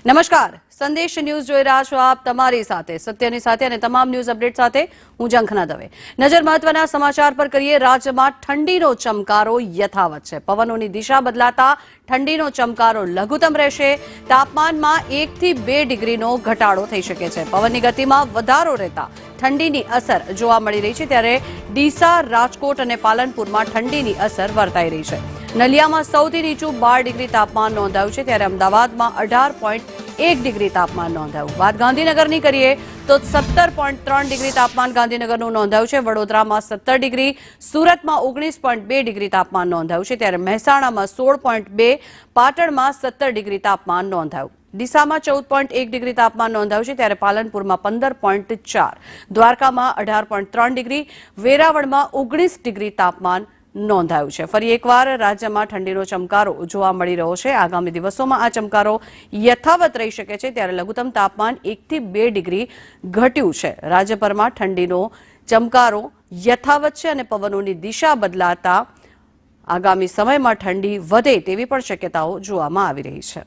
નમસ્કાર, સંદેશ ન્યૂઝ જોઈ રહ્યા છો આપ તમારી સાથે સત્યની સાથે અને તમામ ન્યૂઝ અપડેટ સાથે હું ઝંખના દવે। નજર મહત્વના સમાચાર પર કરીએ। રાજ્યમાં ઠંડીનો ચમકારો યથાવત છે। પવનોની દિશા બદલાતા ઠંડીનો ચમકારો લઘુત્તમ રહેશે। તાપમાનમાં 1 થી 2 ડિગ્રીનો ઘટાડો થઈ શકે છે। પવનની ગતિમાં વધારો રહેતા ઠંડીની અસર જોવા મળી રહી છે, ત્યારે ડીસા, રાજકોટ અને પાલનપુરમાં ઠંડીની અસર વર્તાઈ રહી છે। નલિયામાં સૌથી નીચું 12 ડિગ્રી તાપમાન નોંધાયું છે, ત્યારે અમદાવાદમાં 18.1 ડિગ્રી તાપમાન નોંધાયું। વાત ગાંધીનગરની કરીએ તો 17.3 ડિગ્રી તાપમાન ગાંધીનગરનું નોંધાયું છે। વડોદરામાં 17 ડિગ્રી, સુરતમાં 19.2 ડિગ્રી તાપમાન નોંધાયું છે, ત્યારે મહેસાણામાં 16.2, પાટણમાં 17 ડિગ્રી તાપમાન નોંધાયું। ડીસામાં 14.1 ડિગ્રી તાપમાન નોંધાયું છે, ત્યારે પાલનપુરમાં 15.4, દ્વારકામાં 18.3 ડિગ્રી, વેરાવળમાં 19 ડિગ્રી તાપમાન નોંધાયું છે। ફરી એકવાર રાજ્યમાં ઠંડીનો ચમકારો જોવા મળી રહ્યો છે। આગામી દિવસોમાં આ ચમકારો યથાવત રહી શકે છે, ત્યારે લઘુત્તમ તાપમાન 1 થી 2 ડિગ્રી ઘટ્યું છે। રાજ્યભરમાં ઠંડીનો ચમકારો યથાવત છે અને પવનોની દિશા બદલાતા આગામી સમયમાં ઠંડી વધે તેવી પણ શક્યતાઓ જોવામાં આવી રહી છે।